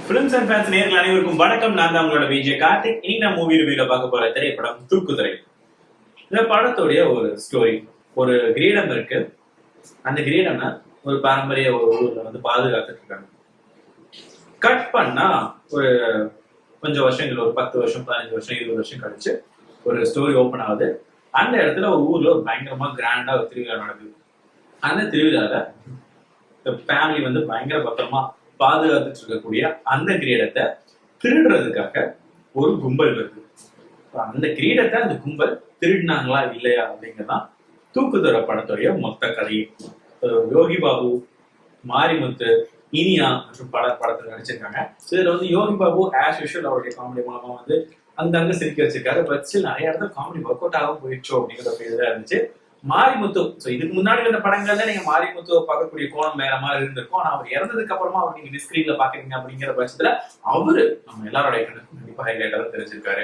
Films and fans நேர்கள் அனைவருக்கும் வணக்கம். நான் தான் உங்களோட விஜய் கார்த்திக். இன்னைக்கு நான் மூவி ரிவ்யூல பார்க்க போற திரைப்படம் தூக்குதுறை. இந்த படத்துடைய ஒரு ஸ்டோரி. ஒரு கிரீடம் இருக்கு. அந்த கிரீடம்னா ஒரு பாரம்பரிய ஒரு ஊர்ல வந்து பாதுகாத்துட்டு இருக்காங்க. கட் பண்ணா ஒரு கொஞ்சம் வருஷங்கள், ஒரு 10 வருஷம், 15 வருஷம், 20 வருஷம் கழிச்சு ஒரு ஸ்டோரி ஓபன் ஆகுது. அந்த இடத்துல ஒரு ஊர்ல ஒரு பயங்கரமா கிராண்டா ஒரு திருவிழா நடக்குது. அந்த திருவிழால ஃபேமிலி வந்து பயங்கர பத்திரமா பாதுகாத்துட்டு இருக்கக்கூடிய அந்த கிரீடத்தை திருடுறதுக்காக ஒரு கும்பல் வருது. அந்த கிரீடத்தை அந்த கும்பல் திருடினாங்களா இல்லையா அப்படிங்கறதான் தூக்குதுறை படத்துடைய மொத்த கதையை. யோகி பாபு, மாரிமுத்து, இனியா மற்றும் படத்துல நடிச்சிருக்காங்க. இதுல வந்து யோகி பாபு ஆஸ் யூஷுவல் அவருடைய காமெடி மூலமா வந்து அங்கங்க சிரிக்க வச்சிருக்காரு. பட் ஸ்டில் நிறைய இடத்துல காமெடி ஒர்க் அவுட் ஆகும் போயிடுச்சோ அப்படிங்கிற இதுதான் இருந்துச்சு. மாரிமுத்து, இதுக்கு முன்னாடி வந்த படங்கள்ல நீங்க மாரிமுத்துவை பார்க்கக்கூடிய கோணம் வேற மாதிரி இருந்திருக்கும். ஆனா அவர் இறந்ததுக்கு அப்புறமா அவர் நீங்க ஸ்கிரீன்ல பாக்குறீங்க அப்படிங்கிற பட்சத்துல அவரு நம்ம எல்லாரோட கணக்கு கண்டிப்பா ஹைலைட்டாக தெரிஞ்சிருக்காரு.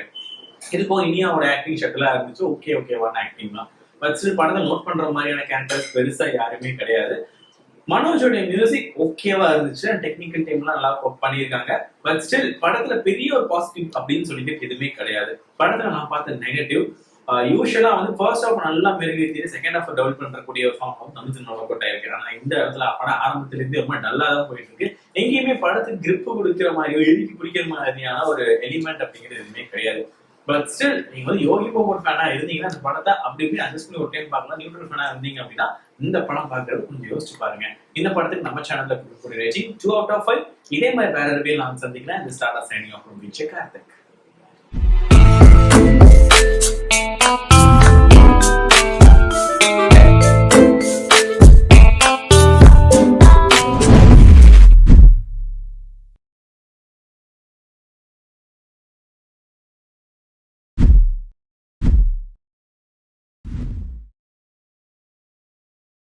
இது போக இனியாவோட ஆக்டிங் ஷட்டிலா இருந்துச்சு. ஓகேவான ஆக்டிங் தான். பட் ஸ்டில் படத்தை நோட் பண்ற மாதிரியான கேரக்டர்ஸ் பெருசா யாருமே கிடையாது. மனோஜோடைய மியூசிக் ஓகேவா இருந்துச்சு. டெக்னிக்கல் டீம்லாம் நல்லா பண்ணியிருக்காங்க. பட் ஸ்டில் படத்துல பெரிய ஒரு பாசிட்டிவ் அப்படின்னு சொல்லிட்டு எதுவுமே கிடையாது. படத்துல நான் பார்த்த நெகட்டிவ், யூஸ்வலா வந்து ஃபர்ஸ்ட் ஹாஃப் நல்லா மெருகேற்றி செகண்ட் ஹாஃப் டெவலப் பண்ணக்கூடிய ஒரு ஃபார்ம் வந்து தமிழ் ஒர்க் அவுட் ஆயிருக்கு. ஆனா இந்த இடத்துல படம் ஆரம்பத்துல இருந்து ரொம்ப நல்லா தான் போயிட்டு இருக்கு. எங்கேயுமே படத்துக்கு கிரிப் கொடுக்கிற மாதிரியோ எழுதி பிடிக்கிற மாதிரியான ஒரு எலிமெண்ட் அப்படிங்கிறது எதுவுமே கிடையாது. பட் ஸ்டில் நீங்க வந்து யோகி பாபு ஃபேனா இருந்தீங்கன்னா அந்த படத்தை அப்படி இப்படி அட்ஜஸ்ட் பண்ணி ஒரு டைம் பார்க்கலாம். நியூட்ரல் ஃபேனா இருந்தீங்க அப்படின்னா இந்த படம் பார்க்கறது கொஞ்சம் யோசிச்சு பாருங்க. இந்த படத்துக்கு நம்ம சேனல்ல கொடுக்கக்கூடிய ரேட்டிங் 2 out of 5. இதே மாதிரி வேற ரிவ்யூ நான் சந்திக்கிறேன். இந்த start of signing off Vijay Karthik.